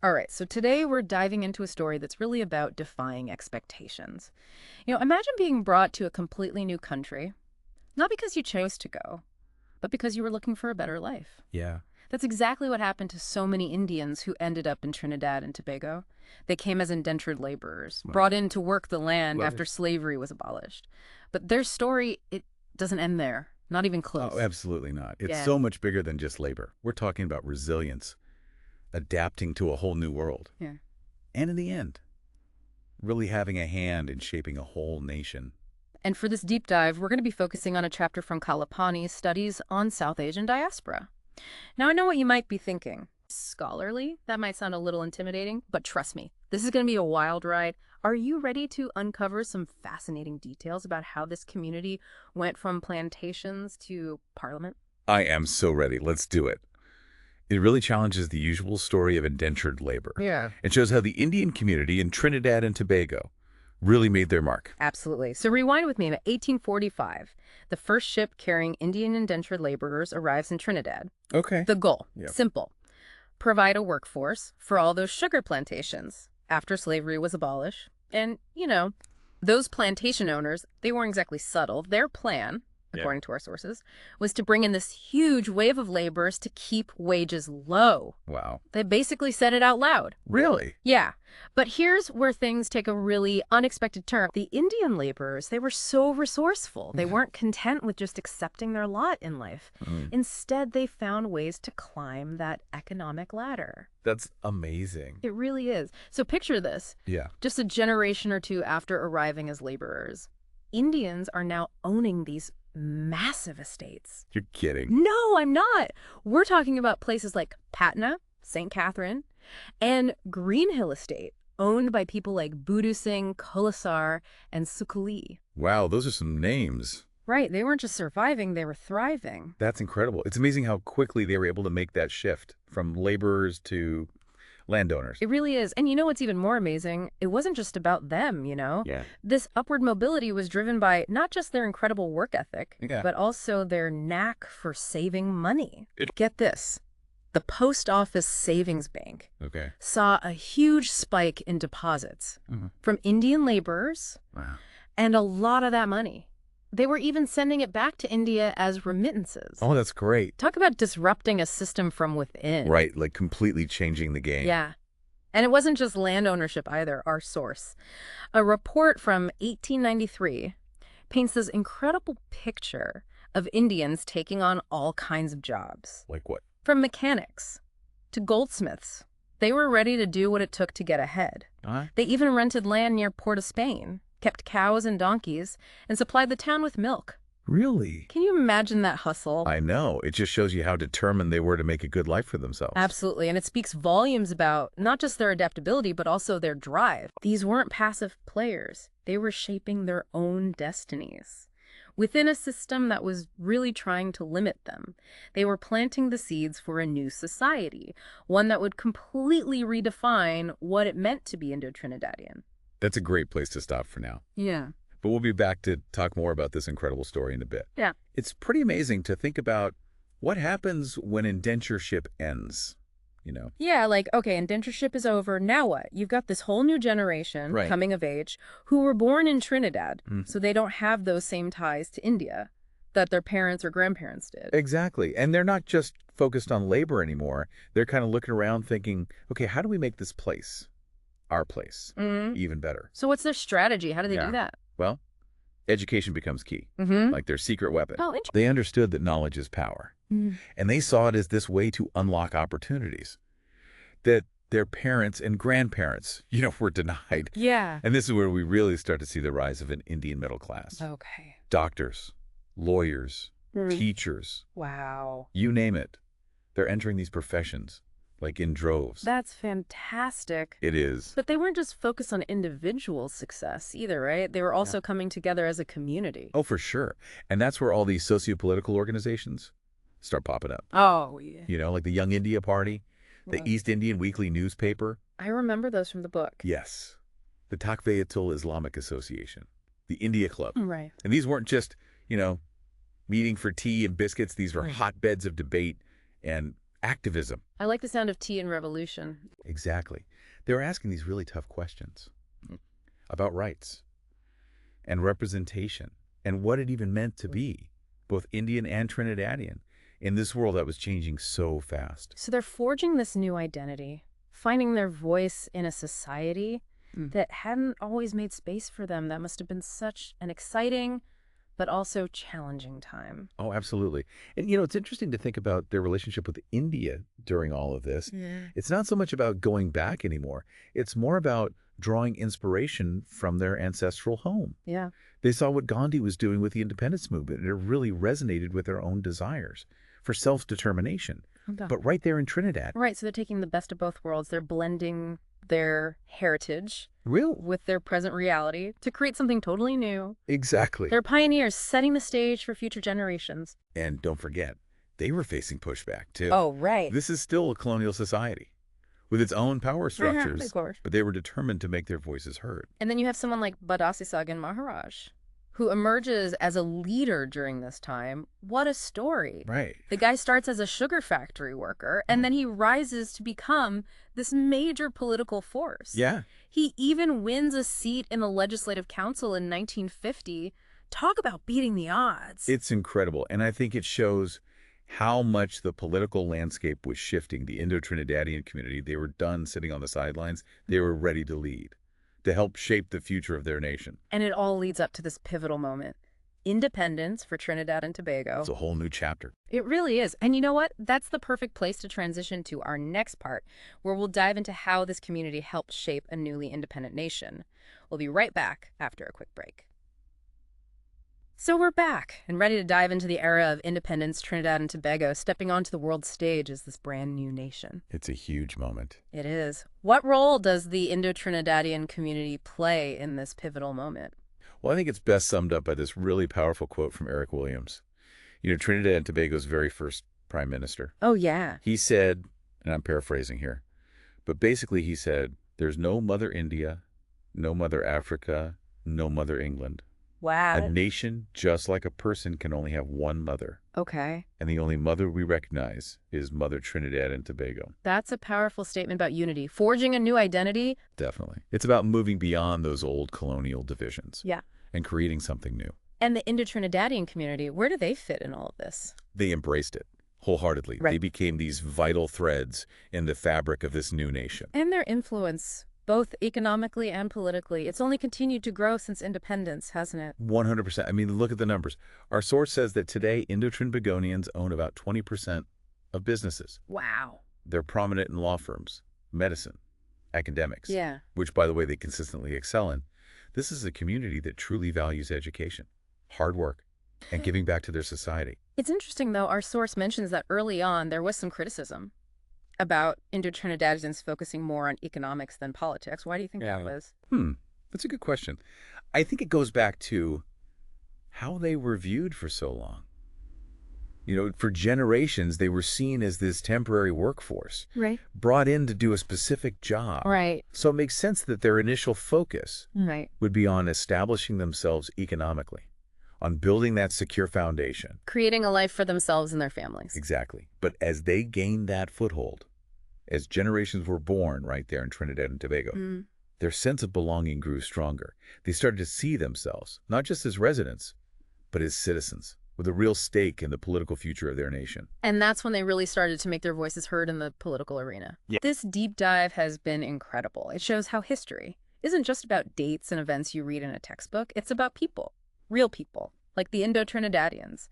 All right, so today we're diving into a story that's really about defying expectations. Imagine being brought to a completely new country, not because you chose to go, but because you were looking for a better life. Yeah. That's exactly what happened to so many Indians who ended up in Trinidad and Tobago. They came as indentured laborers, Well, brought in to work the land well, after slavery was abolished. But their story, it doesn't end there, not even oh, close. absolutely not. It's Yeah, so much bigger than just labor. We're talking about resilience, adapting to a whole new world, yeah. and in the end, really having a hand in shaping a whole nation. And for this deep dive, we're going to be focusing on a chapter from Kalapani's Studies on South Asian Diaspora. Now, I know what you might be thinking. Scholarly? That might sound a little intimidating, but trust me, this is going to be a wild ride. Are you ready to uncover some fascinating details about how this community went from plantations to parliament? I am so ready. Let's do it. It really challenges the usual story of indentured labor. Yeah. It shows how the Indian community in Trinidad and Tobago really made their mark. Absolutely. So rewind with me to 1845. The first ship carrying Indian indentured laborers arrives in Trinidad. Okay. The goal, Yep. simple. Provide a workforce for all those sugar plantations after slavery was abolished. And, those plantation owners, they weren't exactly subtle. Their plan, Yeah. according to our sources, was to bring in this huge wave of laborers to keep wages low. Wow. They basically said it out loud. Really? Yeah, but here's where things take a really unexpected turn. The Indian laborers, they were so resourceful. They weren't content with just accepting their lot in life. Mm. Instead, they found ways to climb that economic ladder. That's amazing. It really is. So picture this. Yeah. Just a generation or two after arriving as laborers, Indians are now owning these massive estates. You're kidding. No, I'm not. We're talking about places like Patna, St. Catherine, and Green Hill Estate, owned by people like Budu Singh, Kolasar, and Sukali. Wow, those are some names. Right, they weren't just surviving, they were thriving. That's incredible. It's amazing how quickly they were able to make that shift from laborers to landowners. It really is. And you know what's even more amazing? It wasn't just about them, Yeah. This upward mobility was driven by not just their incredible work ethic, Yeah. but also their knack for saving money. Get this. The Post Office Savings Bank Okay. saw a huge spike in deposits Mhm. from Indian laborers, Wow. and a lot of that money. They were even sending it back to India as remittances. Oh, that's great. Talk about disrupting a system from within. Right, like completely changing the game. Yeah. And it wasn't just land ownership either, our source. A report from 1893 paints this incredible picture of Indians taking on all kinds of jobs. Like what? From mechanics to goldsmiths. They were ready to do what it took to get ahead. They even rented land near Port of Spain, kept cows and donkeys, and supplied the town with milk. Really? Can you imagine that hustle? I know. It just shows you how determined they were to make a good life for themselves. Absolutely, and it speaks volumes about not just their adaptability, but also their drive. These weren't passive players. They were shaping their own destinies. Within a system that was really trying to limit them, they were planting the seeds for a new society, one that would completely redefine what it meant to be Indo-Trinidadian. That's a great place to stop for now. Yeah. But we'll be back to talk more about this incredible story in a bit. Yeah. It's pretty amazing to think about what happens when indentureship ends, Yeah, okay, indentureship is over. Now what? You've got this whole new generation Right. coming of age who were born in Trinidad, Mhm. so they don't have those same ties to India that their parents or grandparents did. Exactly. And they're not just focused on labor anymore. They're kind of looking around thinking, okay, how do we make this place, our place, Mhm. even better? So what's their strategy? How do they Yeah. do that? Well, education becomes key, Mm-hmm. like their secret weapon. Oh, interesting. They understood that knowledge is power, and they saw it as this way to unlock opportunities that their parents and grandparents, were denied. Yeah. And this is where we really start to see the rise of an Indian middle class. Okay. Doctors, lawyers, teachers, Wow. you name it. They're entering these professions, like in droves. That's fantastic. It is. But they weren't just focused on individual success either, right? They were also coming together as a community. Oh, for sure. And that's where all these socio-political organizations start popping up. Oh, yeah. Like the Young India Party, the Wow. East Indian Weekly newspaper. I remember those from the book. Yes. The Takvayatul Islamic Association, the India Club. Right. And these weren't just, meeting for tea and biscuits. These were Right. hotbeds of debate and activism. I like the sound of tea and revolution. Exactly. They were asking these really tough questions about rights and representation and what it even meant to be both Indian and Trinidadian in this world that was changing so fast. So they're forging this new identity, finding their voice in a society that hadn't always made space for them. That must have been such an exciting but also challenging time. Oh, absolutely. And, you know, it's interesting to think about their relationship with India during all of this. Yeah. It's not so much about going back anymore. It's more about drawing inspiration from their ancestral home. Yeah. They saw what Gandhi was doing with the independence movement, and it really resonated with their own desires for self-determination. But right there in Trinidad. Right, so they're taking the best of both worlds. They're blending their heritage with their present reality to create something totally new. Exactly. They're pioneers setting the stage for future generations. And don't forget, they were facing pushback, too. Oh, right. This is still a colonial society with its own power structures, of course. but they were determined to make their voices heard. And then you have someone like Badasisagan Maharaj, who emerges as a leader during this time. What a story. Right. The guy starts as a sugar factory worker, and then he rises to become this major political force. Yeah. He even wins a seat in the Legislative Council in 1950. Talk about beating the odds. It's incredible, and I think it shows how much the political landscape was shifting. The Indo-Trinidadian community, they were done sitting on the sidelines. They were ready to lead, to help shape the future of their nation. And it all leads up to this pivotal moment. Independence for Trinidad and Tobago. It's a whole new chapter. It really is. And you know what? That's the perfect place to transition to our next part, where we'll dive into how this community helped shape a newly independent nation. We'll be right back after a quick break. So we're back and ready to dive into the era of independence, Trinidad and Tobago, stepping onto the world stage as this brand new nation. It's a huge moment. It is. What role does the Indo-Trinidadian community play in this pivotal moment? Well, I think it's best summed up by this really powerful quote from Eric Williams. You know, Trinidad and Tobago's very first prime minister. Oh, yeah. He said, and I'm paraphrasing here, but basically he said, there's no Mother India, no Mother Africa, no Mother England. Wow. A nation, just like a person, can only have one mother. Okay. And the only mother we recognize is Mother Trinidad and Tobago. That's a powerful statement about unity. Forging a new identity. Definitely. It's about moving beyond those old colonial divisions. Yeah. And creating something new. And the Indo-Trinidadian community, where do they fit in all of this? They embraced it wholeheartedly. Right. They became these vital threads in the fabric of this new nation. And their influence, both economically and politically, it's only continued to grow since independence, hasn't it? 100%. I mean, look at the numbers. Our source says that today, Indo-Trinbagonians own about 20% of businesses. Wow. They're prominent in law firms, medicine, academics, Yeah. which, by the way, they consistently excel in. This is a community that truly values education, hard work, and giving back to their society. It's interesting, though, our source mentions that early on there was some criticism about Indo-Trinidadians focusing more on economics than politics. Why do you think that was? That's a good question. I think it goes back to how they were viewed for so long. You know, for generations, they were seen as this temporary workforce, Right. brought in to do a specific job. Right. So it makes sense that their initial focus Right. would be on establishing themselves economically, on building that secure foundation. Creating a life for themselves and their families. Exactly. But as they gained that foothold, as generations were born right there in Trinidad and Tobago, their sense of belonging grew stronger. They started to see themselves, not just as residents, but as citizens, with a real stake in the political future of their nation. And that's when they really started to make their voices heard in the political arena. Yeah. This deep dive has been incredible. It shows how history isn't just about dates and events you read in a textbook. It's about people, real people, like the Indo-Trinidadians,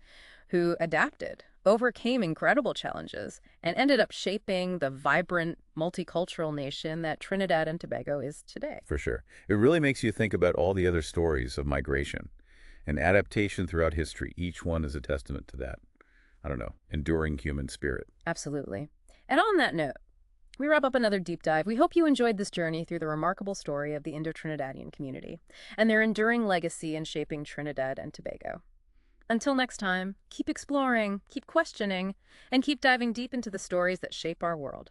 who adapted, overcame incredible challenges, and ended up shaping the vibrant, multicultural nation that Trinidad and Tobago is today. For sure. It really makes you think about all the other stories of migration and adaptation throughout history. Each one is a testament to that, I don't know, enduring human spirit. Absolutely. And on that note, we wrap up another deep dive. We hope you enjoyed this journey through the remarkable story of the Indo-Trinidadian community and their enduring legacy in shaping Trinidad and Tobago. Until next time, keep exploring, keep questioning, and keep diving deep into the stories that shape our world.